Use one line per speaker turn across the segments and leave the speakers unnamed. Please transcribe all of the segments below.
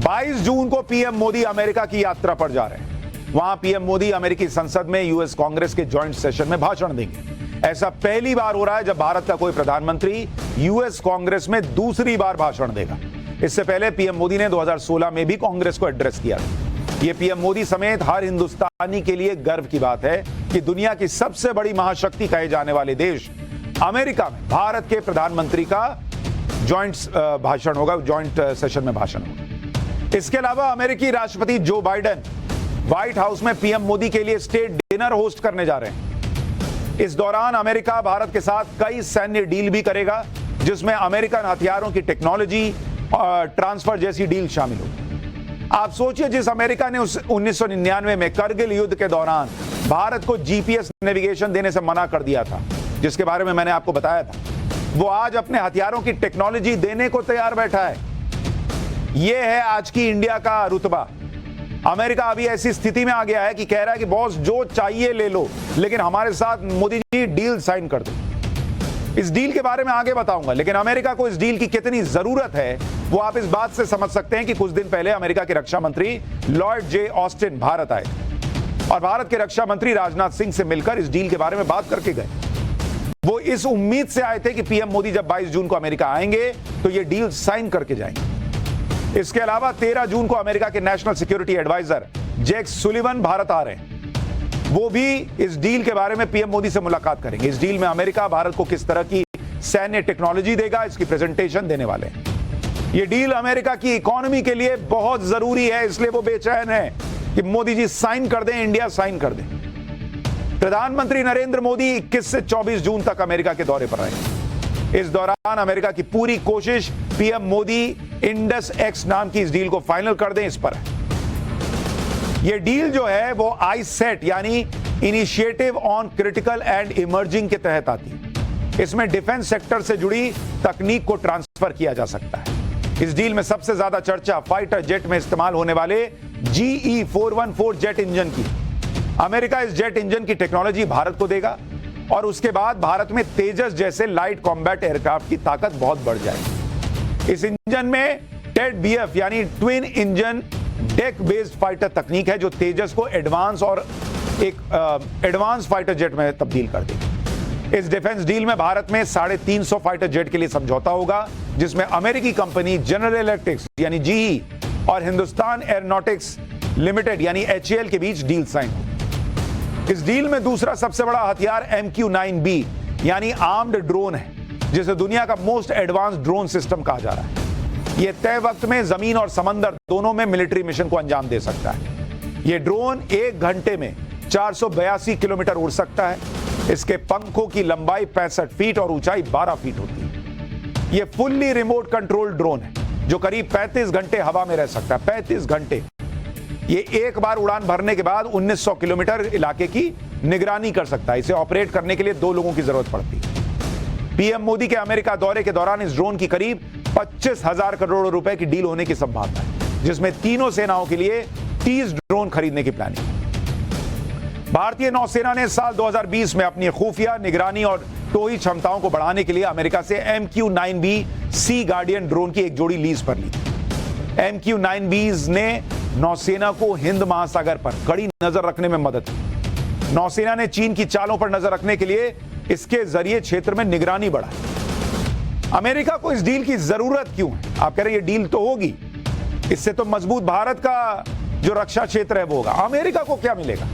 22 जून को PM Modi America की यात्रा पर जा रहे हैं। वहां पीएम मोदी अमेरिकी संसद में यूएस कांग्रेस के जॉइंट सेशन में भाषण देंगे। ऐसा पहली बार हो रहा है जब भारत का कोई प्रधानमंत्री यूएस कांग्रेस में दूसरी बार भाषण देगा। इससे पहले पीएम मोदी ने 2016 में भी कांग्रेस को एड्रेस किया था। यह पीएम मोदी समेत हर हिंदुस्तानी के लिए गर्व की बात है कि दुनिया की सबसे बड़ी महाशक्ति कहे जाने वाले देश अमेरिका में भारत के प्रधानमंत्री का जॉइंट भाषण होगा, जॉइंट सेशन में भाषण होगा। इसके अलावा अमेरिकी राष्ट्रपति जो बाइडेन व्हाइट हाउस में पीएम मोदी के लिए स्टेट डिनर होस्ट करने जा रहे हैं। इस दौरान अमेरिका भारत के साथ कई सैन्य डील भी करेगा, जिसमें अमेरिकन हथियारों की टेक्नोलॉजी और ट्रांसफर जैसी डील शामिल होगी। आप सोचिए, जिस अमेरिका ने 1999 में करगिल युद्ध के दौरान भारत को जीपीएस नेविगेशन देने से मना कर दिया था, जिसके बारे में मैंने आपको बताया था, वो आज अपने हथियारों की टेक्नोलॉजी देने को तैयार बैठा है। यह है आज की इंडिया का रुतबा। अमेरिका अभी ऐसी स्थिति में आ गया है कि कह रहा है कि बॉस जो चाहिए ले लो, लेकिन हमारे साथ मोदी जी डील साइन कर दो। इस डील के बारे में आगे बताऊंगा, लेकिन अमेरिका को इस डील की कितनी जरूरत है वो आप इस बात से समझ सकते हैं कि कुछ दिन पहले अमेरिका के रक्षा मंत्री लॉर्ड जे ऑस्टिन भारत आए और भारत के रक्षा मंत्री राजनाथ सिंह से मिलकर इस डील के बारे में बात करके गए। वो इस उम्मीद से आए थे कि पीएम मोदी जब 22 जून को अमेरिका आएंगे तो ये डील साइन करके जाएंगे। इसके अलावा 13 जून को अमेरिका के national security adviser Jake Sullivan Bharat आ रहे हैं। वो भी इस डील के बारे में पीएम मोदी से मुलाकात करेंगे। इस डील में अमेरिका भारत को किस तरह की सैन्य टेक्नोलॉजी देगा, इसकी प्रेजेंटेशन देने वाले हैं। ये डील अमेरिका की इकोनॉमी के लिए बहुत जरूरी है, इसलिए वो बेचैन है कि मोदी जी साइन कर दें, इंडिया साइन कर दे। प्रधानमंत्री नरेंद्र मोदी 21 से 24 जून तक अमेरिका के दौरे पर रहेंगे। इस दौरान अमेरिका की पूरी कोशिश पीएम मोदी इंडस एक्स नाम की इस डील को फाइनल कर दें, इस पर है। यह डील जो है वो आईसेट यानी initiative on critical and emerging के तहत आती है। इसमें डिफेंस सेक्टर से जुड़ी तकनीक को ट्रांसफर किया जा सकता है। इस डील में सबसे ज्यादा चर्चा फाइटर जेट में इस्तेमाल होने वाले GE 414 जेट इंजन की। अमेरिका इस जेट इंजन की टेक्नोलॉजी भारत को देगा और उसके बाद भारत में तेजस जैसे लाइट कॉम्बैट एयरक्राफ्ट की ताकत बहुत बढ़ जाएगी। इस इंजन में टेड BF यानी twin engine deck based fighter तकनीक है, जो तेजस को एडवांस और एक एडवांस फाइटर जेट में तब्दील कर देगी। इस डिफेंस डील में भारत में 350 फाइटर जेट के लिए समझौता होगा, जिसमें अमेरिकी कंपनी जनरल इलेक्ट्रिक्स यानी GE और हिंदुस्तान एरोनॉटिक्स लिमिटेड यानी HAL के बीच डील साइन होगी। इस डील में दूसरा सबसे बड़ा हथियार MQ-9B यानी आर्म्ड ड्रोन है, जिसे दुनिया का मोस्ट एडवांस ड्रोन सिस्टम कहा जा रहा है। यह तय वक्त में जमीन और समंदर दोनों में मिलिट्री मिशन को अंजाम दे सकता है। यह ड्रोन 1 घंटे में 482 किलोमीटर उड़ सकता है। इसके पंखों की लंबाई 65 फीट और ऊंचाई 12 फीट होती है। यह फुल्ली रिमोट कंट्रोल ड्रोन है, जो करीब 35 घंटे हवा में रह सकता है। 35 घंटे। ये एक बार उड़ान भरने के बाद 1900 किलोमीटर इलाके की निगरानी कर सकता है। इसे ऑपरेट करने के लिए 2 लोगों की जरूरत पड़ती है। पीएम मोदी के अमेरिका दौरे के दौरान इस ड्रोन की करीब 25,000 करोड़ रुपए की डील होने की संभावना है, जिसमें तीनों सेनाओं के लिए 30 ड्रोन खरीदने की प्लानिंग है। भारतीय नौसेना ने साल 2020 में अपनी खुफिया निगरानी और टोई क्षमताओं को बढ़ाने के लिए अमेरिका से MQ-9B सी गार्डियन ड्रोन की एक जोड़ी लीज पर ली। MQ-9Bs ने नौसेना को हिंद महासागर पर कड़ी नजर रखने में मदद की। नौसेना ने चीन की चालों पर नजर रखने के लिए इसके जरिए क्षेत्र में निगरानी बढ़ाई। अमेरिका को इस डील की जरूरत क्यों है? आप कह रहे हैं ये डील तो होगी, इससे तो मजबूत भारत का जो रक्षा क्षेत्र है वो होगा। अमेरिका को क्या मिलेगा?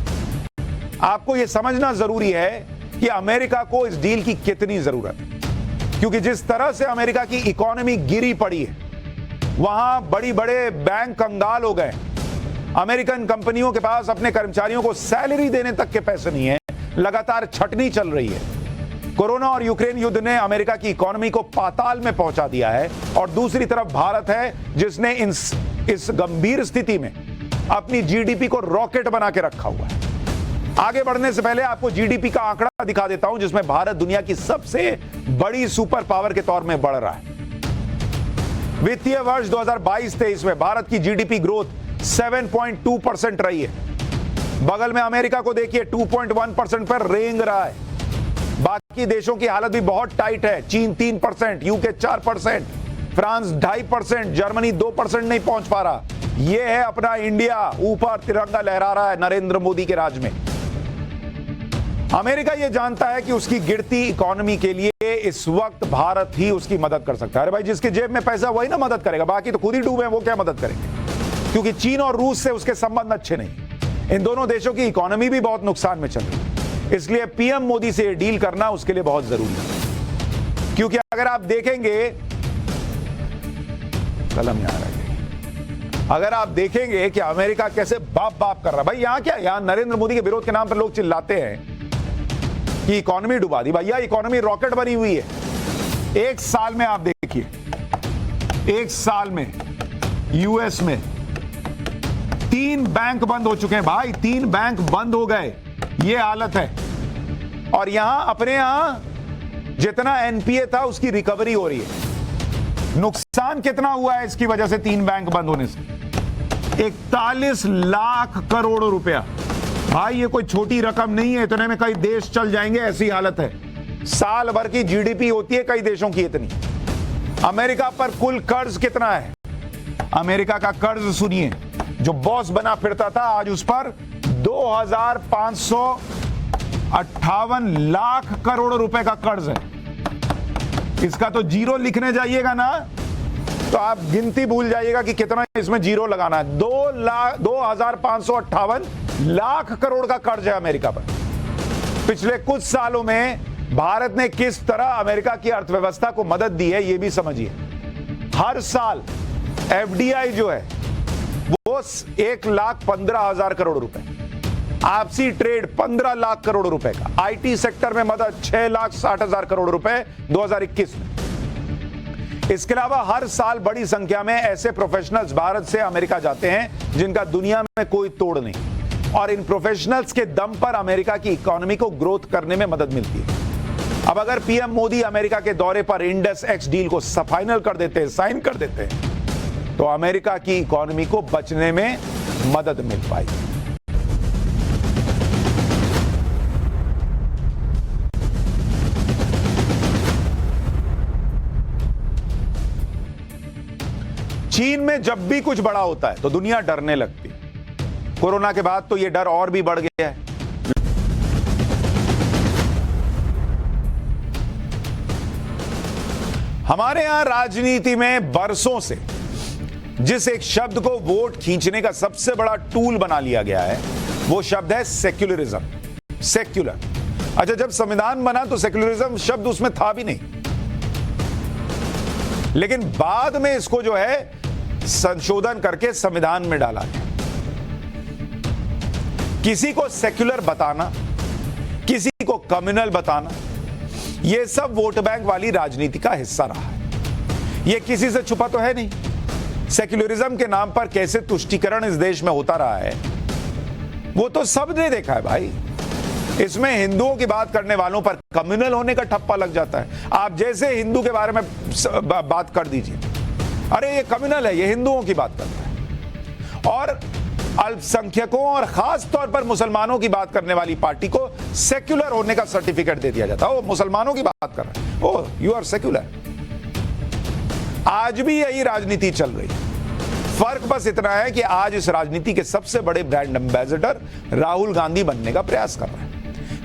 आपको यह समझना जरूरी है कि अमेरिका को इस डील की कितनी जरूरत है, क्योंकि जिस तरह से अमेरिका की इकोनॉमी गिरी पड़ी है, वहां बड़ी बड़े बैंक कंगाल हो गए। अमेरिकन कंपनियों के पास अपने कर्मचारियों को सैलरी देने तक के पैसे नहीं है। लगातार छटनी चल रही है। कोरोना और यूक्रेन युद्ध ने अमेरिका की इकोनॉमी को पाताल में पहुंचा दिया है, और दूसरी तरफ भारत है जिसने इस गंभीर स्थिति में अपनी GDP को रॉकेट बना के रखा हुआ है। आगे बढ़ने से पहले आपको GDP का आंकड़ा दिखा देता हूं, जिसमें भारत दुनिया की सबसे बड़ी सुपर पावर के तौर में बढ़ रहा है। वित्तीय वर्ष 2022-23 में भारत की GDP ग्रोथ 7.2% रही है। बगल में अमेरिका को देखिए, 2.1% पर रेंग रहा है। बाकी देशों की हालत भी बहुत टाइट है। चीन 3%, यूके 4%, फ्रांस 2.5%, जर्मनी 2% नहीं पहुंच पा रहा। ये है अपना इंडिया, ऊपर तिरंगा लहरा रहा है नरेंद्र मोदी के राज में। अमेरिका ये जानता है कि उसकी गिरती इकोनॉमी के लिए इस वक्त भारत ही उसकी मदद कर सकता है। अरे भाई, जिसके जेब में पैसा वही ना मदद करेगा, बाकी तो खुद ही डूबे, वो क्या मदद करेंगे? क्योंकि चीन और रूस से उसके संबंध अच्छे नहीं। इन दोनों देशों की इकोनॉमी भी बहुत नुकसान में चल रही है, इसलिए पीएम मोदी से डील करना उसके लिए बहुत जरूरी है। क्योंकि अगर आप देखेंगे, कलम यहां रह गई, अगर आप देखेंगे कि अमेरिका कैसे बाप बाप कर रहा है, भाई यहां क्या, यहां नरेंद्र मोदी के विरोध के नाम पर लोग चिल्लाते हैं कि इकोनॉमी डुबा दी। भैया इकोनॉमी रॉकेट बनी हुई है। एक साल में आप देखिए, एक साल में यूएस में 3 बैंक बंद हो चुके हैं भाई, 3 बैंक बंद हो गए, ये हालत है। और यहां अपने यहां जितना एनपीए था उसकी रिकवरी हो रही है। नुकसान कितना हुआ है इसकी वजह से 3 बैंक बंद होने से? 41 लाख करोड़ रुपया। भाई ये कोई छोटी रकम नहीं है, इतने में कई देश चल जाएंगे, ऐसी हालत है। साल भर की जीडीपी होती है कई देशों की इतनी। अमेरिका पर कुल कर्ज कितना है? अमेरिका का कर्ज सुनिए, जो बॉस बना फिरता था आज उस पर 2558 लाख करोड़ रुपए का कर्ज है। इसका तो जीरो लिखने जाइएगा ना तो आप गिनती भूल जाइएगा कि कितना इसमें जीरो लगाना है। 2558 लाख करोड़ का कर्ज है अमेरिका पर। पिछले कुछ सालों में भारत ने किस तरह अमेरिका की अर्थव्यवस्था को मदद दी है, यह भी समझिए। हर साल एफडीआई जो है वो 1,15,000 करोड़ रुपए, आपसी ट्रेड 15 लाख करोड़ रुपए का, आईटी सेक्टर में मदद 6,60,000 करोड़ रुपए 2021 में। इसके अलावा हर साल बड़ी संख्या में ऐसे प्रोफेशनल्स भारत से अमेरिका जाते हैं जिनका दुनिया में कोई तोड़ नहीं, और इन प्रोफेशनल्स के दम पर अमेरिका की इकोनॉमी को ग्रोथ करने में मदद मिलती है। अब अगर पीएम मोदी अमेरिका के दौरे पर इंडस एक्स डील को फाइनल कर देते हैं, साइन कर देते हैं, तो अमेरिका की इकोनॉमी को बचने में मदद मिल पाएगी। चीन में जब भी कुछ बड़ा होता है तो दुनिया डरने लगती है। कोरोना के बाद तो यह डर और भी बढ़ गया है। हमारे यहां राजनीति में बरसों से जिस एक शब्द को वोट खींचने का सबसे बड़ा टूल बना लिया गया है, वो शब्द है सेक्युलरिज्म। सेक्युलर, अच्छा, जब संविधान बना तो सेक्युलरिज्म शब्द उसमें था भी नहीं, लेकिन बाद में इसको जो है संशोधन करके संविधान में डाला गया। किसी को सेक्युलर बताना, किसी को कम्युनल बताना, यह सब वोट बैंक वाली राजनीति का हिस्सा रहा है। यह किसी से छुपा तो है नहीं। सेक्युलरिज्म के नाम पर कैसे तुष्टीकरण इस देश में होता रहा है वो तो सबने देखा है भाई। इसमें हिंदुओं की बात करने वालों पर कम्युनल होने का ठप्पा लग जाता है। आप जैसे हिंदू के बारे में बात कर दीजिए, अरे ये कम्युनल है, ये हिंदुओं की बात करता है। और अल्पसंख्यकों और खास तौर पर मुसलमानों की बात करने वाली पार्टी को सेक्युलर होने का सर्टिफिकेट दे दिया जाता है। वो मुसलमानों की बात कर रहा है, ओ यू आर सेक्युलर। आज भी यही राजनीति चल रही है। फर्क बस इतना है कि आज इस राजनीति के सबसे बड़े ब्रांड एम्बेसडर राहुल गांधी बनने का प्रयास कर रहे हैं,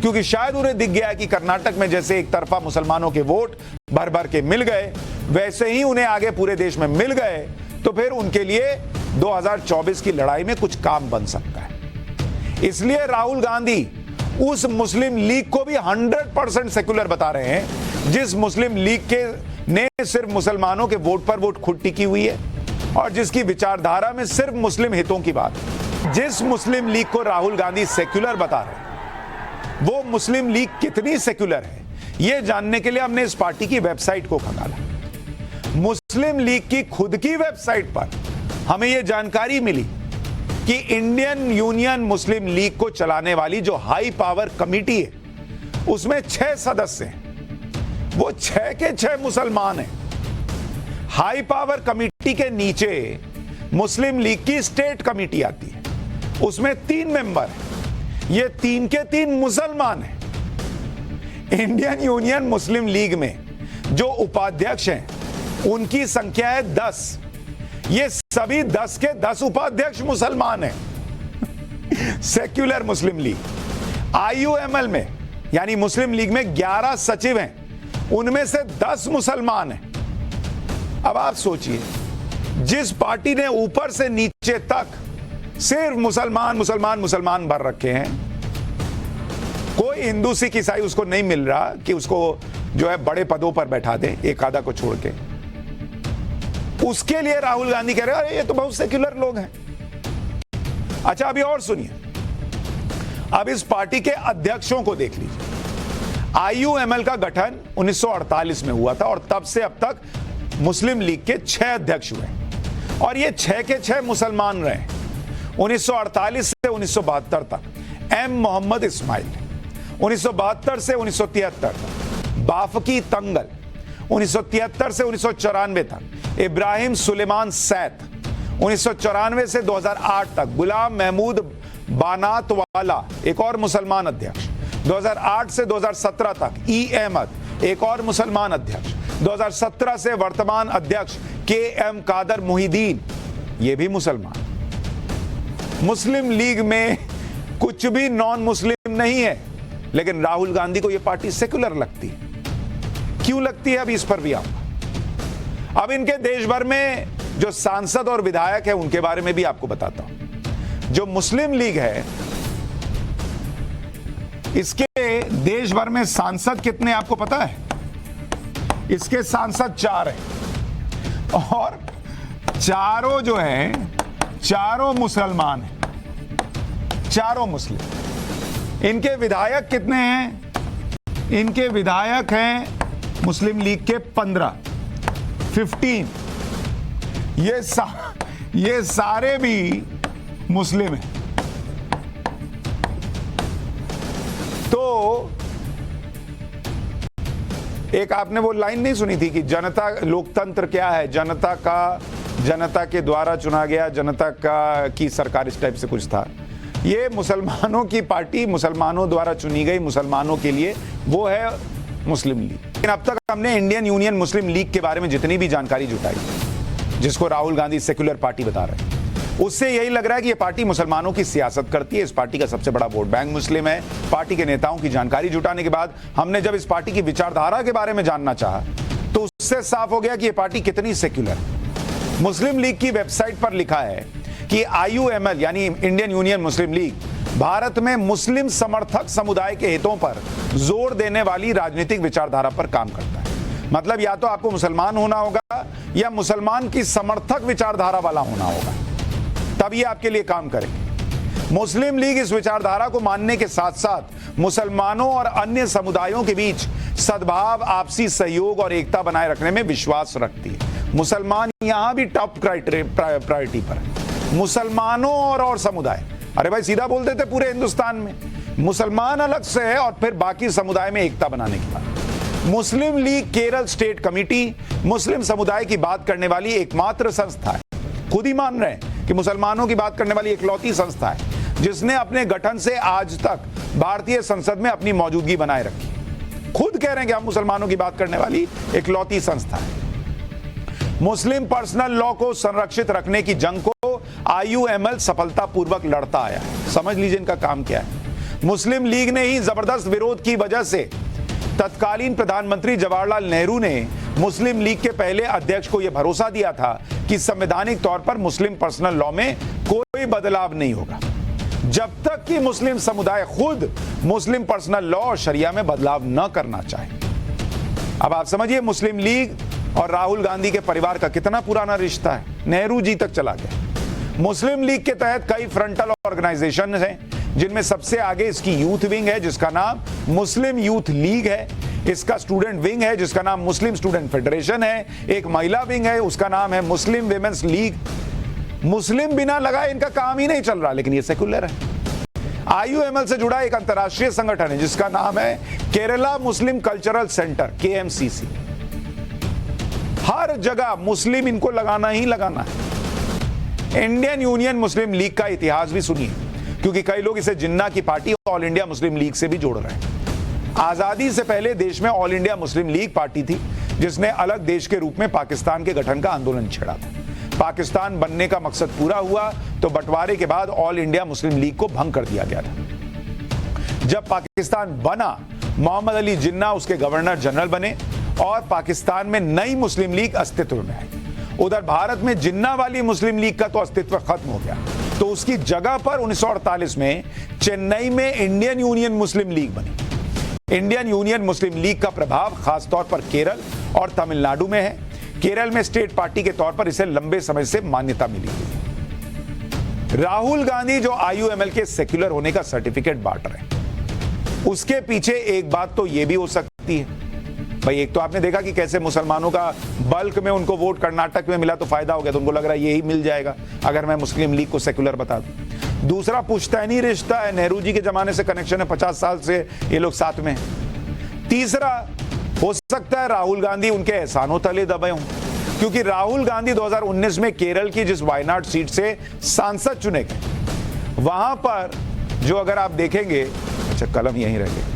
क्योंकि शायद उन्हें दिख गया कि कर्नाटक में जैसे एक तरफा मुसलमानों के वोट भर भर के मिल गए, वैसे ही उन्हें आगे पूरे देश में मिल गए, तो फिर उनके लिए 2024 की लड़ाई में कुछ काम बन सकता है। इसलिए राहुल गांधी उस मुस्लिम लीग को भी 100% सेक्युलर बता रहे हैं, जिस मुस्लिम लीग के ने सिर्फ मुसलमानों के वोट पर वोट खुद टिकी हुई है और जिसकी विचारधारा में सिर्फ मुस्लिम हितों की बात है। जिस मुस्लिम लीग को राहुल गांधी सेक्युलर बता रहे हैं, वो मुस्लिम लीग कितनी सेक्युलर है, यह जानने के लिए हमने इस पार्टी की वेबसाइट को खंगाला। मुस्लिम लीग की खुद की वेबसाइट पर हमें यह जानकारी मिली कि इंडियन यूनियन मुस्लिम लीग को चलाने वाली जो हाई पावर कमेटी है, उसमें 6 सदस्य हैं, वो 6 के 6 मुसलमान हैं। हाई पावर कमेटी के नीचे मुस्लिम लीग की स्टेट कमेटी आती है, उसमें 3 मेंबर हैं, ये 3 के 3 मुसलमान हैं। इंडियन यूनियन मुस्लिम लीग में जो उपाध्यक्ष हैं उनकी संख्या है 10। ये सभी 10 के 10 उपाध्यक्ष मुसलमान हैं। सेक्युलर मुस्लिम लीग, आईयूएमएल में यानी मुस्लिम लीग में 11 सचिव हैं, उनमें से 10 मुसलमान हैं। अब आप सोचिए, जिस पार्टी ने ऊपर से नीचे तक सिर्फ मुसलमान मुसलमान मुसलमान भर रखे हैं, कोई हिंदू सिख ईसाई उसको नहीं मिल रहा कि उसको जो है बड़े पदों पर बैठा दे, एक आधा को छोड़ के। उसके लिए राहुल गांधी कह रहे हैं अरे ये तो बहुत सेक्युलर लोग हैं। अच्छा, अभी और सुनिए, अब इस पार्टी के अध्यक्षों को देख लीजिए। आईयूएमएल का गठन 1948 में हुआ था और तब से अब तक मुस्लिम लीग के 6 अध्यक्ष हुए और ये 6 के 6 मुसलमान रहे। 1948 से 1972 तक एम मोहम्मद इस्माइल, 1972 से 1973 तक बाफकी तंगल, 1973 से 1994 तक इब्राहिम सुलेमान सैद, 1994 से 2008 तक गुलाम महमूद बानात वाला, एक और मुसलमान अध्यक्ष, 2008 से 2017 तक ई अहमद, एक और मुसलमान अध्यक्ष, 2017 से वर्तमान अध्यक्ष के एम कादर मुहिदीन, ये भी मुसलमान। मुस्लिम लीग में कुछ भी नॉन मुस्लिम नहीं है, लेकिन राहुल गांधी को यह पार्टी सेकुलर लगती है। क्यों लगती है, अभी इस पर भी आऊंगा। अब इनके देश भर में जो सांसद और विधायक है उनके बारे में भी आपको बताता हूं। जो मुस्लिम लीग है, इसके देश भर में सांसद कितने आपको पता है? इसके सांसद 4 हैं और चारों जो हैं, चारों मुसलमान हैं, चारों मुस्लिम। इनके विधायक कितने हैं? इनके विधायक हैं मुस्लिम लीग के 15। ये सारे भी मुस्लिम हैं। तो एक आपने वो लाइन नहीं सुनी थी कि जनता, लोकतंत्र क्या है? जनता के द्वारा चुना गया, जनता का की सरकार, इस टाइप से कुछ था। ये मुसलमानों की पार्टी, मुसलमानों द्वारा चुनी गई, मुसलमानों के लिए, वो है मुस्लिम लीग। लेकिन अब तक हमने इंडियन यूनियन मुस्लिम लीग के बारे में जितनी भी जानकारी जुटाई, जिसको राहुल गांधी सेक्युलर पार्टी बता रहे हैं, उससे यही लग रहा है कि ये पार्टी मुसलमानों की सियासत करती है। इस पार्टी का सबसे बड़ा वोट बैंक मुस्लिम है। पार्टी के नेताओं की जानकारी जुटाने के बाद हमने जब इस पार्टी की विचारधारा के बारे में जानना चाहा, तो उससे साफ हो गया कि ये पार्टी कितनी सेक्युलर है। मुस्लिम लीग की वेबसाइट पर लिखा है कि आईयूएमएल यानी इंडियन यूनियन मुस्लिम लीग भारत में मुस्लिम समर्थक समुदाय के हितों पर जोर देने वाली राजनीतिक विचारधारा पर काम करता है। मतलब या तो आपको मुसलमान होना होगा या मुसलमान की समर्थक विचारधारा वाला होना होगा, तब ये आपके लिए काम करेंगे। मुस्लिम लीग इस विचारधारा को मानने के साथ साथ मुसलमानों और अन्य समुदायों के बीच सद्भाव, आपसी सहयोग और एकता बनाए रखने में विश्वास रखती है। मुसलमान यहां भी टॉप प्रायोरिटी पर है। मुसलमानों और समुदाय, अरे भाई सीधा बोल देते पूरे हिंदुस्तान में मुसलमान अलग से है और फिर बाकी समुदाय में एकता बनाने की बात। मुस्लिम लीग केरल स्टेट कमेटी मुस्लिम समुदाय की बात करने वाली एकमात्र संस्था है। खुद ही मान रहे हैं कि मुसलमानों की बात करने वाली इकलौती संस्था है जिसने अपने गठन से आज तक भारतीय संसद में अपनी मौजूदगी बनाए रखी। खुद कह रहे हैं कि हम मुसलमानों की बात करने वाली इकलौती संस्था है। मुस्लिम पर्सनल लॉ को संरक्षित रखने की जंग को आईयूएमएल सफलतापूर्वक लड़ता आया है। समझ लीजिए इनका काम क्या है। मुस्लिम लीग ने ही जबरदस्त विरोध की वजह से तत्कालीन प्रधानमंत्री जवाहरलाल नेहरू ने मुस्लिम लीग के पहले अध्यक्ष को यह भरोसा दिया था कि संवैधानिक तौर पर मुस्लिम पर्सनल लॉ में कोई बदलाव नहीं होगा जब तक कि मुस्लिम समुदाय खुद मुस्लिम पर्सनल लॉ और शरिया में बदलाव न करना चाहे। अब आप समझिए मुस्लिम लीग और राहुल गांधी के परिवार का कितना पुराना रिश्ता है, नेहरू जी तक चला गया। मुस्लिम लीग के तहत कई फ्रंटल ऑर्गेनाइजेशन हैं, जिनमें सबसे आगे इसकी यूथ विंग है जिसका नाम मुस्लिम यूथ लीग है, इसका स्टूडेंट विंग है जिसका नाम मुस्लिम स्टूडेंट फेडरेशन है, एक महिला विंग है उसका नाम है मुस्लिम विमेंस लीग। मुस्लिम बिना लगाए इनका काम ही नहीं चल रहा, लेकिन ये सेकुलर है। आईयूएमएल से जुड़ा एक अंतर्राष्ट्रीय संगठन है जिसका नाम है केरला मुस्लिम कल्चरल सेंटर, केएमसीसी। हर जगह मुस्लिम इनको लगाना ही लगाना है। इंडियन यूनियन मुस्लिम लीग का इतिहास भी सुनिए, क्योंकि कई लोग इसे जिन्ना की party all India Muslim league से भी जोड़ रहे हैं। आजादी से पहले देश में all India Muslim league party थी जिसने अलग देश के रूप में पाकिस्तान के गठन का आंदोलन छेड़ा था। पाकिस्तान बनने का मकसद पूरा हुआ तो बंटवारे के बाद ऑल इंडिया मुस्लिम लीग को भंग कर दिया गया था। जब पाकिस्तान बना, मोहम्मद अली जिन्ना उसके गवर्नर जनरल बने और पाकिस्तान में नई मुस्लिम लीग अस्तित्व में आई। उधर भारत में जिन्ना वाली मुस्लिम लीग का तो अस्तित्व खत्म हो गया, तो उसकी जगह पर 1948 में चेन्नई में इंडियन यूनियन मुस्लिम लीग बनी। इंडियन यूनियन मुस्लिम लीग का प्रभाव खासतौर पर केरल और तमिलनाडु में है। केरल में स्टेट पार्टी के तौर पर इसे लंबे समय से मान्यता मिली हुई। राहुल गांधी जो आईयूएमएल के सेक्युलर होने का सर्टिफिकेट बांट रहे हैं, उसके पीछे एक बात तो यह भी हो सकती है भाई, एक तो आपने देखा कि कैसे मुसलमानों का बल्क में उनको वोट कर्नाटक में मिला तो फायदा हो गया, तो उनको लग रहा है यही मिल जाएगा अगर मैं मुस्लिम लीग को सेक्युलर बता दूं। दूसरा पुश्तैनी रिश्ता है, नेहरू जी के जमाने से कनेक्शन है, 50 साल से ये लोग साथ में हैं। तीसरा हो सकता है राहुल गांधी उनके एहसानों तले दबे हों, क्योंकि राहुल गांधी 2019 में केरल की जिस वायनाड सीट से सांसद चुने गए, वहां पर जो अगर आप देखेंगे, अच्छा कलम यहीं रह गए,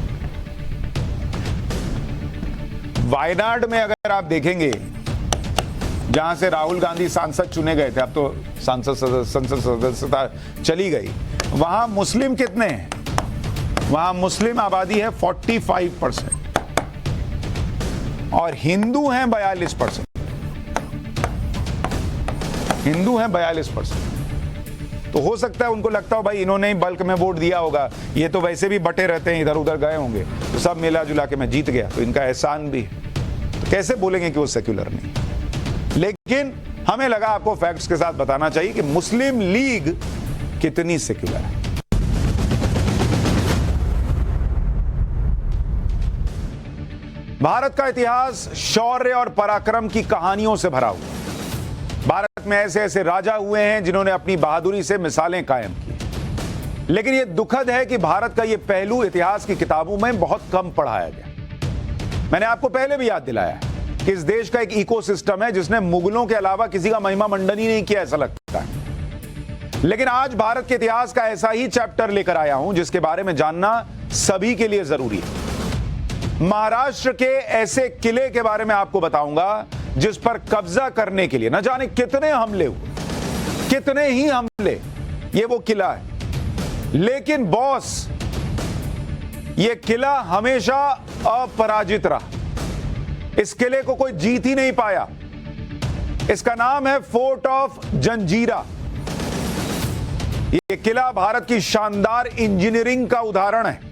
वायनाड में अगर आप देखेंगे जहां से राहुल गांधी सांसद चुने गए थे, अब तो संसद सदस्यता चली गई, वहां मुस्लिम कितने हैं? वहां मुस्लिम आबादी है 45% और हिंदू हैं 42%। हिंदू हैं 42%। तो हो सकता है उनको लगता हो भाई इन्होंने ही बल्क में वोट दिया होगा, ये तो वैसे भी बटे रहते हैं, इधर उधर गए होंगे, तो सब मिला जुला के मैं जीत गया, तो इनका एहसान भी है। तो कैसे बोलेंगे कि वो सेक्युलर नहीं? लेकिन हमें लगा आपको फैक्ट्स के साथ बताना चाहिए कि मुस्लिम लीग कितनी सेक्युलर है। भारत का इतिहास शौर्य और पराक्रम की कहानियों से भरा हुआ। भारत में ऐसे ऐसे राजा हुए हैं जिन्होंने अपनी बहादुरी से मिसालें कायम की, लेकिन यह दुखद है कि भारत का यह पहलू इतिहास की किताबों में बहुत कम पढ़ाया गया। मैंने आपको पहले भी याद दिलाया कि इस देश का एक इकोसिस्टम है जिसने मुगलों के अलावा किसी का महिमा मंडन ही नहीं किया, ऐसा लगता है। लेकिन आज भारत के इतिहास का ऐसा ही चैप्टर लेकर आया हूं जिसके बारे में जानना सभी के लिए जरूरी है। महाराष्ट्र के ऐसे किले के बारे में आपको बताऊंगा जिस पर कब्जा करने के लिए न जाने कितने हमले हुए, कितने ही हमले, ये वो किला है। लेकिन बॉस, ये किला हमेशा अपराजित रहा। इस किले को कोई जीत ही नहीं पाया। इसका नाम है फोर्ट ऑफ जंजीरा। यह किला भारत की शानदार इंजीनियरिंग का उदाहरण है।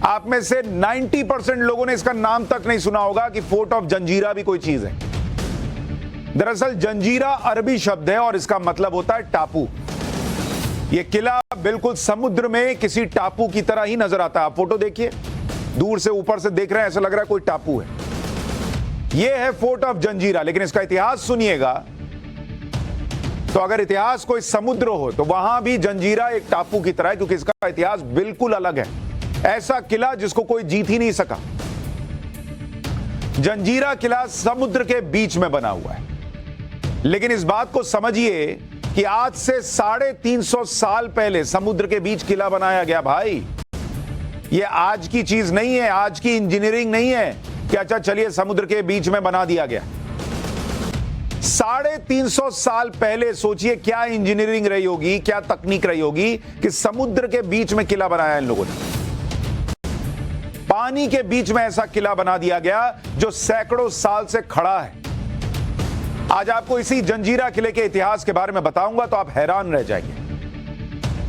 आप में से 90% लोगों ने इसका नाम तक नहीं सुना होगा कि फोर्ट ऑफ जंजीरा भी कोई चीज है। दरअसल जंजीरा अरबी शब्द है और इसका मतलब होता है टापू। यह किला बिल्कुल समुद्र में किसी टापू की तरह ही नजर आता है। आप फोटो देखिए, दूर से ऊपर से देख रहे हैं, ऐसा लग रहा है कोई टापू है। यह है फोर्ट ऑफ जंजीरा। लेकिन इसका इतिहास सुनिएगा तो अगर इतिहास कोई समुद्र हो तो वहां भी जंजीरा एक टापू की तरह है, क्योंकि इसका इतिहास बिल्कुल अलग है। ऐसा किला जिसको कोई जीत ही नहीं सका। जंजीरा किला समुद्र के बीच में बना हुआ है। लेकिन इस बात को समझिए कि आज से 350 साल पहले समुद्र के बीच किला बनाया गया। भाई ये आज की चीज नहीं है, आज की इंजीनियरिंग नहीं है कि अच्छा चलिए समुद्र के बीच में बना दिया गया। 350 साल पहले सोचिए क्या इंजीनियरिंग रही होगी, क्या तकनीक रही होगी कि समुद्र के बीच में किला बनाया इन लोगों ने। पानी के बीच में ऐसा किला बना दिया गया जो सैकड़ों साल से खड़ा है। आज आपको इसी जंजीरा किले के इतिहास के बारे में बताऊंगा तो आप हैरान रह जाएंगे।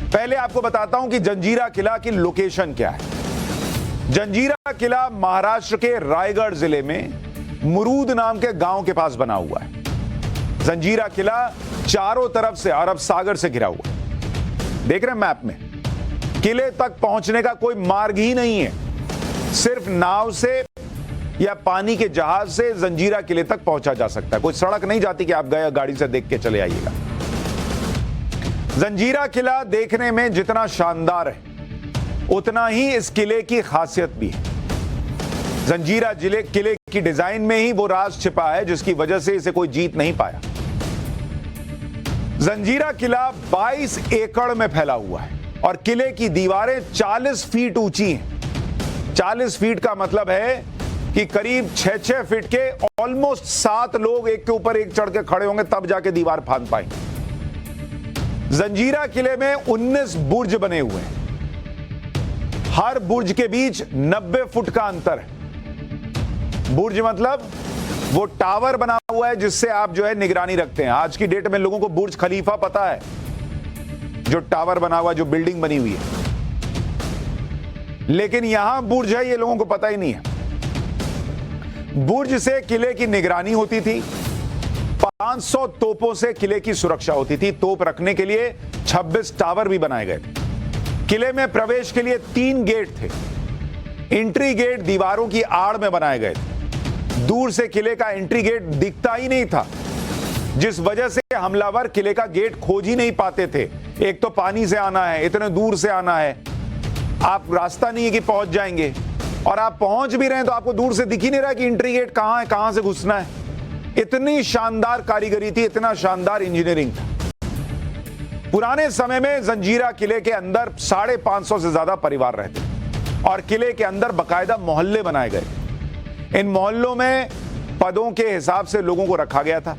पहले आपको बताता हूं कि जंजीरा किला की लोकेशन क्या है। जंजीरा किला महाराष्ट्र के रायगढ़ जिले में मुरूद नाम के गांव के पास बना हुआ है। जंजीरा किला चारों तरफ से अरब सागर से घिरा हुआ है। देख रहे हैं मैप में, किले तक पहुंचने का कोई मार्ग ही नहीं है। सिर्फ नाव से या पानी के जहाज से जंजीरा किले तक पहुंचा जा सकता है। कोई सड़क नहीं जाती कि आप गए गाड़ी से देख के चले आइएगा। जंजीरा किला देखने में जितना शानदार है उतना ही इस किले की खासियत भी है। जंजीरा किले की डिजाइन में ही वो राज छिपा है जिसकी वजह से इसे कोई जीत नहीं पाया। जंजीरा किला 22 एकड़ में फैला हुआ है और किले की दीवारें 40 फीट ऊंची हैं। 40 फीट का मतलब है कि करीब 6-6 फीट के ऑलमोस्ट 7 लोग एक के ऊपर एक चढ़ के खड़े होंगे, तब जाके दीवार फांद पाएंगे। जंजीरा किले में 19 बुर्ज बने हुए हैं। हर बुर्ज के बीच 90 फुट का अंतर है। बुर्ज मतलब वो टावर बना हुआ है जिससे आप जो है निगरानी रखते हैं। आज की डेट में लोगों को बुर्ज खलीफा पता है, जो टावर बना हुआ, जो बिल्डिंग बनी हुई है, लेकिन यहां बुर्ज है ये लोगों को पता ही नहीं है। बुर्ज से किले की निगरानी होती थी। 500 तोपों से किले की सुरक्षा होती थी। तोप रखने के लिए 26 टावर भी बनाए गए थे। किले में प्रवेश के लिए 3 गेट थे। एंट्री गेट दीवारों की आड़ में बनाए गए थे। दूर से किले का एंट्री गेट दिखता ही नहीं था, जिस वजह से हमलावर किले का गेट खोज ही नहीं पाते थे। एक तो पानी से आना है, इतने दूर से आना है, आप रास्ता नहीं है कि पहुंच जाएंगे, और आप पहुंच भी रहे हैं तो आपको दूर से दिख ही नहीं रहा कि एंट्री गेट कहां है, कहां से घुसना है। इतनी शानदार कारीगरी थी, इतना शानदार इंजीनियरिंग था। पुराने समय में जंजीरा किले के अंदर 550 से ज्यादा परिवार रहते और किले के अंदर बाकायदा मोहल्ले बनाए गए। इन मोहल्लों में पदों के हिसाब से लोगों को रखा गया था।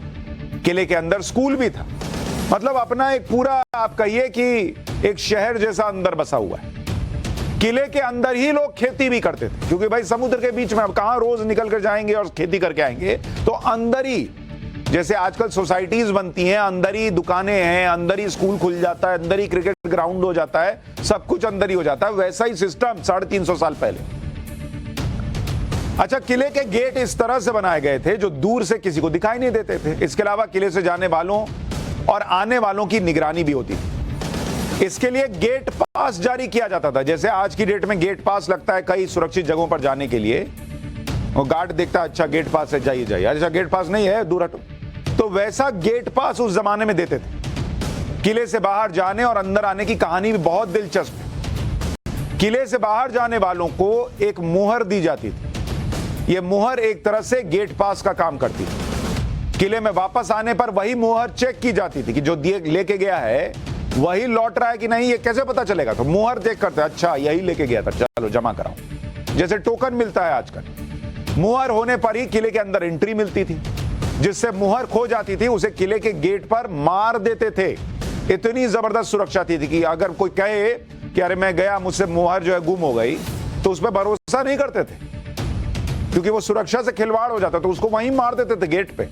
किले के अंदर स्कूल भी था। मतलब अपना एक पूरा आप कहिए कि एक शहर जैसा अंदर बसा हुआ है। किले के अंदर ही लोग खेती भी करते थे, क्योंकि भाई समुद्र के बीच में अब कहां रोज निकल कर जाएंगे और खेती करके आएंगे। तो अंदर ही, जैसे आजकल सोसाइटीज बनती हैं, अंदर ही दुकानें हैं, अंदर ही स्कूल खुल जाता है, अंदर ही क्रिकेट ग्राउंड हो जाता है, सब कुछ अंदर ही हो जाता है। वैसा ही सिस्टम 350 साल पहले। अच्छा, किले के गेट इस तरह से बनाए गए थे जो दूर से किसी को दिखाई नहीं देते थे। इसके अलावा किले से जाने वालों और आने वालों की निगरानी भी होती थी। इसके लिए गेट पास जारी किया जाता था। जैसे आज की डेट में गेट पास लगता है कई सुरक्षित जगहों पर जाने के लिए, वो गार्ड देखता है अच्छा गेट पास है, जाइए जाइए, अच्छा गेट पास नहीं है दूर हटो। तो वैसा गेट पास उस जमाने में देते थे। किले से बाहर जाने और अंदर आने की कहानी भी बहुत दिलचस्प है। किले से बाहर जाने वालों को एक मुहर दी जाती थी। यह मुहर एक तरह से गेट पास का काम करती थी। किले में वापस आने पर वही मुहर चेक की जाती थी कि जो लेके गया है वही लौट रहा है कि नहीं। ये कैसे पता चलेगा? तो मुहर देख करते, अच्छा यही लेके गया था, चलो जमा कराओ। जैसे टोकन मिलता है आजकल। मुहर होने पर ही किले के अंदर एंट्री मिलती थी। जिससे मुहर खो जाती थी उसे किले के गेट पर मार देते थे। इतनी जबरदस्त सुरक्षा थी कि अगर कोई कहे कि अरे मैं गया, मुझसे मुहर जो है गुम हो गई, तो उस पर भरोसा नहीं करते थे, क्योंकि वो सुरक्षा से खिलवाड़ हो जाता, तो उसको वहीं मार देते थे गेट पे।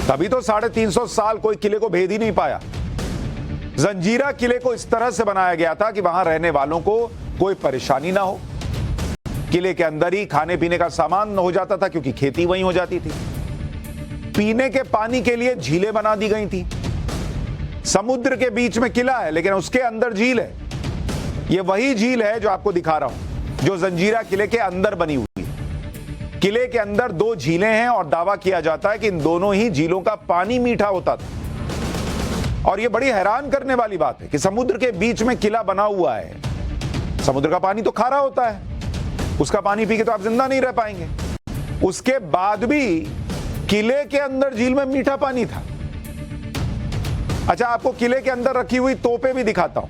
तभी तो 350 साल कोई किले को भेद ही नहीं पाया। जंजीरा किले को इस तरह से बनाया गया था कि वहां रहने वालों को कोई परेशानी ना हो। किले के अंदर ही खाने पीने का सामान हो जाता था, क्योंकि खेती वहीं हो जाती थी। पीने के पानी के लिए झीलें बना दी गई थी। समुद्र के बीच में किला है, लेकिन उसके अंदर झील है। यह वही झील है जो आपको दिखा रहा हूं, जो जंजीरा किले के अंदर बनी हुई है। किले के अंदर 2 झीलें हैं और दावा किया जाता है कि इन दोनों ही झीलों का पानी मीठा होता था। और यह बड़ी हैरान करने वाली बात है कि समुद्र के बीच में किला बना हुआ है, समुद्र का पानी तो खारा होता है, उसका पानी पी के तो आप जिंदा नहीं रह पाएंगे। उसके बाद भी किले के अंदर झील में मीठा पानी था। अच्छा, आपको किले के अंदर रखी हुई तोपें भी दिखाता हूं।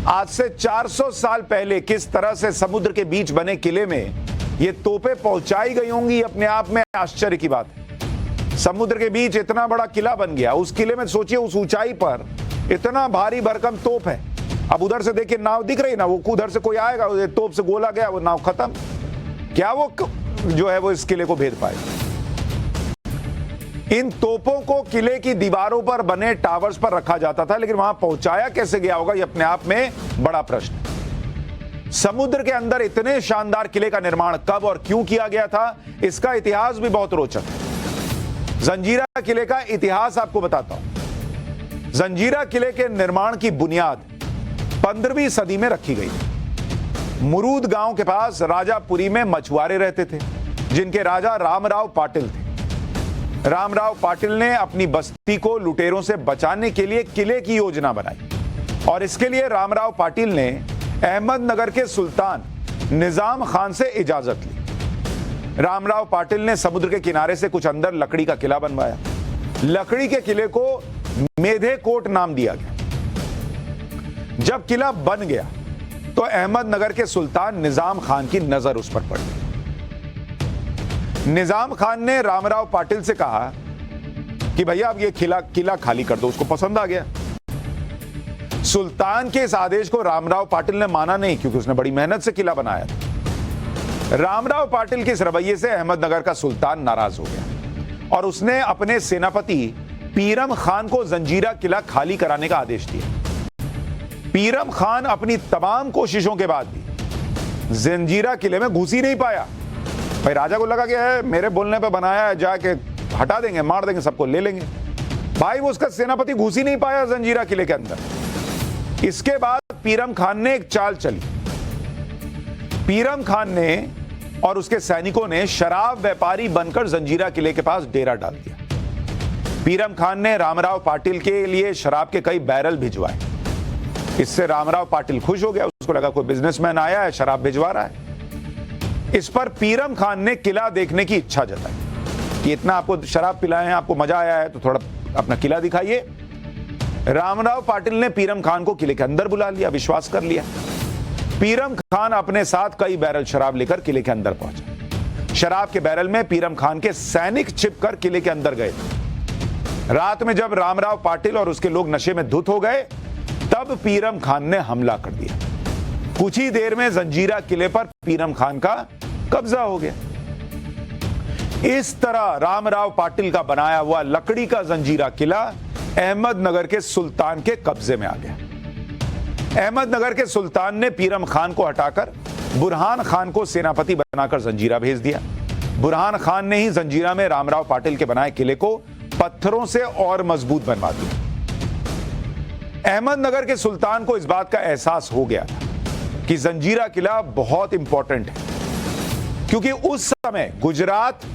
आज से 400 साल पहले किस तरह से समुद्र के बीच बने किले में ये तोपें पहुंचाई गई होंगी, अपने आप में आश्चर्य की बात है। समुद्र के बीच इतना बड़ा किला बन गया। उस किले में सोचिए, उस ऊंचाई पर इतना भारी भरकम तोप है। अब उधर से देखिए नाव दिख रही ना, वो उधर से कोई आएगा, तोप से गोला गया, वो नाव खत्म। क्या वो जो है वो इस किले को भेद पाए? इन तोपों को किले की दीवारों पर बने टावर्स पर रखा जाता था, लेकिन वहां पहुंचाया कैसे गया होगा, यह अपने आप में बड़ा प्रश्न है। समुद्र के अंदर इतने शानदार किले का निर्माण कब और क्यों किया गया था, इसका इतिहास भी बहुत रोचक है। जंजीरा किले का इतिहास आपको बताता हूं। जंजीरा किले के निर्माण की बुनियाद 15वीं सदी में रखी गई। मुरूद गांव के पास राजापुरी में मछुआरे रहते थे, जिनके राजा रामराव पाटिल थे। रामराव पाटिल ने अपनी बस्ती को लुटेरों से बचाने के लिए किले की योजना बनाई, और इसके लिए रामराव पाटिल ने अहमदनगर के सुल्तान निजाम खान से इजाजत ली। रामराव पाटिल ने समुद्र के किनारे से कुछ अंदर लकड़ी का किला बनवाया। लकड़ी के किले को मेधे कोट नाम दिया गया। जब किला बन गया तो अहमदनगर के सुल्तान निजाम खान की नजर उस पर पड़ी। निजाम खान ने रामराव पाटिल से कहा कि भैया अब ये किला खाली कर दो। उसको पसंद आ गया। सुल्तान के इस आदेश को रामराव पाटिल ने माना नहीं, क्योंकि उसने बड़ी मेहनत से किला बनाया था। रामराव पाटिल के इस रवैये से अहमदनगर का सुल्तान नाराज हो गया और उसने अपने सेनापति पीरम खान को जंजीरा किला खाली कराने का आदेश दिया। पीरम खान अपनी तमाम कोशिशों के बाद भी जंजीरा किले में घुस ही नहीं पाया। भाई राजा को लगा कि है मेरे बोलने पे बनाया है, जाके हटा देंगे, मार देंगे, सबको ले लेंगे। भाई वो उसका सेनापति घुस ही नहीं पाया जंजीरा किले के अंदर। इसके बाद पीरम खान ने एक चाल चली। पीरम खान ने और उसके सैनिकों ने शराब व्यापारी बनकर जंजीरा किले के पास डेरा डाल दिया। पीरम खान ने रामराव पाटिल के लिए शराब के कई बैरल भिजवाए। इससे रामराव पाटिल खुश हो गया। उसको लगा कोई बिजनेसमैन आया है, शराब भिजवा रहा है। इस पर पीरम खान ने किला देखने की इच्छा जताई कि इतना आपको शराब पिलाए हैं, आपको मजा आया है, तो थोड़ा अपना किला दिखाइए। रामराव पाटिल ने पीरम खान को किले के अंदर बुला लिया, विश्वास कर लिया। पीरम खान अपने साथ कई बैरल शराब लेकर किले के अंदर पहुंचा। शराब के बैरल में पीरम खान के सैनिक छिपकर किले के अंदर गए। रात में जब रामराव पाटिल और उसके लोग नशे में धुत हो गए, तब पीरम खान ने हमला कर दिया। कुछ ही देर में जंजीरा किले पर पीरम खान का कब्जा हो गया। इस तरह रामराव पाटिल का बनाया हुआ लकड़ी का जंजीरा किला अहमदनगर के सुल्तान के कब्जे में आ गया। अहमदनगर के सुल्तान ने पीरम खान को हटाकर बुरहान खान को सेनापति बनाकर जंजीरा भेज दिया। बुरहान खान ने ही जंजीरा में रामराव पाटिल के बनाए किले को पत्थरों से और मजबूत बनवा दिया। अहमदनगर के सुल्तान को इस बात का एहसास हो गया था कि जंजीरा किला बहुत इंपॉर्टेंट है, क्योंकि उस समय गुजरात,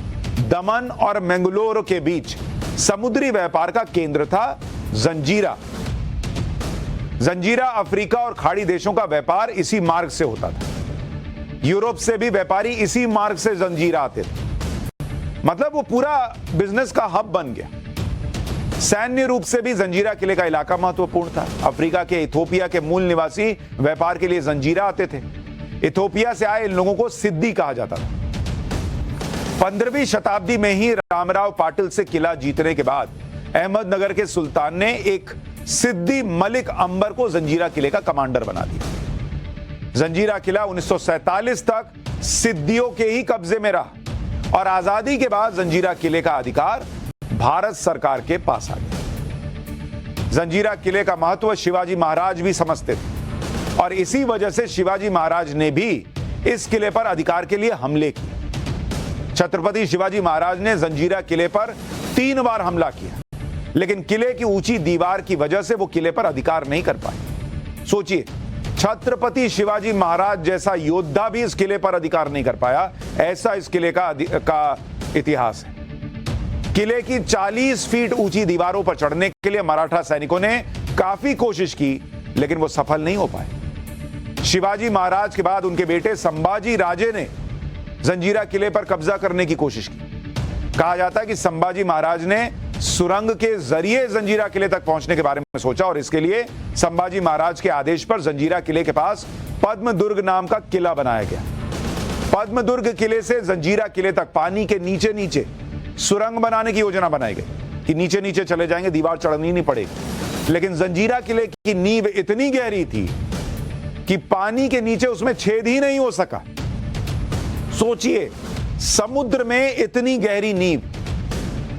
दमन और मैंगलोर के बीच समुद्री व्यापार का केंद्र था जंजीरा। जंजीरा अफ्रीका और खाड़ी देशों का व्यापार इसी मार्ग से होता था। यूरोप से भी व्यापारी इसी मार्ग से जंजीरा आते थे। मतलब वो पूरा बिजनेस का हब बन गया। सैन्य रूप से भी जंजीरा किले का इलाका महत्वपूर्ण था। अफ्रीका के इथोपिया के मूल निवासी व्यापार के लिए जंजीरा आते थे। इथोपिया से आए इन लोगों को सिद्दी कहा जाता था। 15वीं शताब्दी में ही रामराव पाटिल से किला जीतने के बाद अहमदनगर के सुल्तान ने एक सिद्दी मलिक अंबर को जंजीरा किले का कमांडर बना दिया। जंजीरा किला 1947 तक सिद्दियों के ही कब्जे में रहा और आजादी के बाद जंजीरा किले का अधिकार भारत सरकार के पास आ गया। जंजीरा किले का महत्व शिवाजी महाराज भी समझते थे और इसी वजह से शिवाजी महाराज ने भी इस किले पर अधिकार के लिए हमले किए। छत्रपति शिवाजी महाराज ने जंजीरा किले पर 3 बार हमला किया, लेकिन किले की ऊंची दीवार की वजह से वो किले पर अधिकार नहीं कर पाए। सोचिए, छत्रपति शिवाजी महाराज जैसा योद्धा भी इस किले पर अधिकार नहीं कर पाया। ऐसा इस किले का इतिहास है। किले की 40 फीट ऊंची दीवारों पर चढ़ने के लिए मराठा सैनिकों ने काफी कोशिश की, लेकिन वो सफल नहीं हो पाए। शिवाजी महाराज के बाद उनके बेटे संभाजी राजे ने जंजीरा किले पर कब्जा करने की कोशिश की। कहा जाता है कि संभाजी महाराज ने सुरंग के जरिए जंजीरा किले तक पहुंचने के बारे में सोचा और इसके लिए संभाजी महाराज के आदेश पर जंजीरा किले के पास पद्मदुर्ग नाम का किला बनाया गया। पद्मदुर्ग किले से जंजीरा किले तक पानी के नीचे नीचे सुरंग बनाने की योजना बनाई गई कि नीचे नीचे चले जाएंगे, दीवार चढ़नी नहीं पड़ेगी। लेकिन जंजीरा किले की नींव इतनी गहरी थी कि पानी के नीचे उसमें छेद ही नहीं हो सका। सोचिए, समुद्र में इतनी गहरी नींव,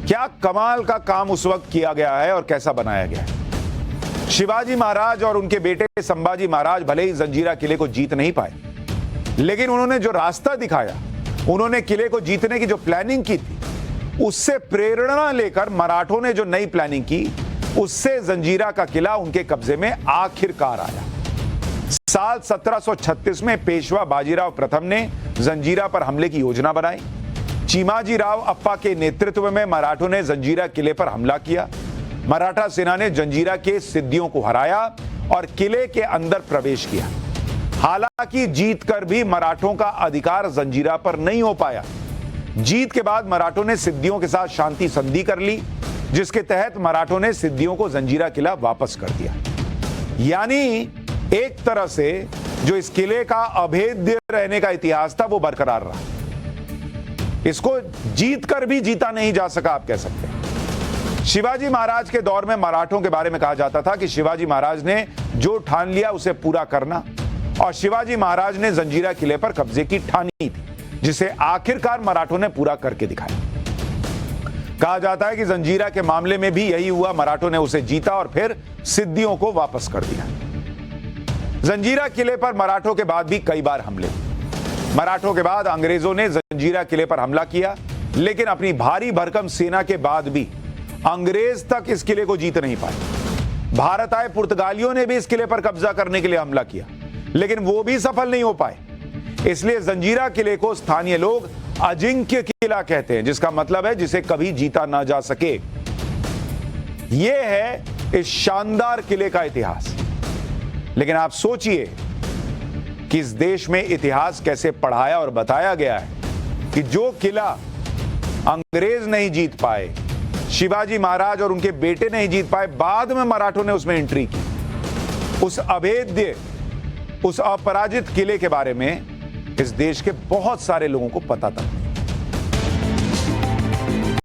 क्या कमाल का काम उस वक्त किया गया है और कैसा बनाया गया है। शिवाजी महाराज और उनके बेटे संभाजी महाराज भले ही जंजीरा किले को जीत नहीं पाए, लेकिन उन्होंने जो रास्ता दिखाया, उन्होंने किले को जीतने की जो प्लानिंग की थी, उससे प्रेरणा लेकर मराठों ने जो नई प्लानिंग की, उससे जंजीरा का किला उनके कब्जे में आखिरकार आया। साल 1736 में पेशवा बाजीराव प्रथम ने जंजीरा पर हमले की योजना बनाई। चिमाजी राव अप्पा के नेतृत्व में मराठों ने जंजीरा किले पर हमला किया। मराठा सेना ने जंजीरा के सिद्दियों को हराया और किले के अंदर प्रवेश किया। हालांकि जीतकर भी मराठों का अधिकार जंजीरा पर नहीं हो पाया। जीत के बाद मराठों ने सिद्दियों के साथ शांति संधि कर ली, जिसके तहत मराठों ने सिद्दियों को जंजीरा किला वापस कर दिया। यानी एक तरह से जो इस किले का अभेद्य रहने का इतिहास था, वो बरकरार रहा। इसको जीत कर भी जीता नहीं जा सका, आप कह सकते हैं। शिवाजी महाराज के दौर में मराठों के बारे में कहा जाता था कि शिवाजी महाराज ने जो ठान लिया उसे पूरा करना, और शिवाजी महाराज ने जंजीरा किले पर कब्जे की ठानी थी, जिसे आखिरकार मराठों ने पूरा करके दिखाया। कहा जाता है कि जंजीरा के मामले में भी यही हुआ, मराठों ने उसे जीता और फिर सिद्दियों को वापस कर दिया। जंजीरा किले पर मराठों के बाद भी कई बार हमले हुए। मराठों के बाद अंग्रेजों ने जंजीरा किले पर हमला किया, लेकिन अपनी भारी भरकम सेना के बाद भी अंग्रेज तक इस किले को जीत नहीं पाए। भारत आए पुर्तगालियों ने भी इस किले पर कब्जा करने के लिए हमला किया, लेकिन वो भी सफल नहीं हो पाए। इसलिए जंजीरा किले को स्थानीय लोग अजिंक्य किला कहते हैं, जिसका मतलब है जिसे कभी जीता ना जा सके। यह है इस शानदार किले का इतिहास। लेकिन आप सोचिए कि इस देश में इतिहास कैसे पढ़ाया और बताया गया है कि जो किला अंग्रेज नहीं जीत पाए, शिवाजी महाराज और उनके बेटे नहीं जीत पाए, बाद में मराठों ने उसमें एंट्री की। उस अभेद्य, उस अपराजित किले के बारे में इस देश के बहुत सारे लोगों को पता था।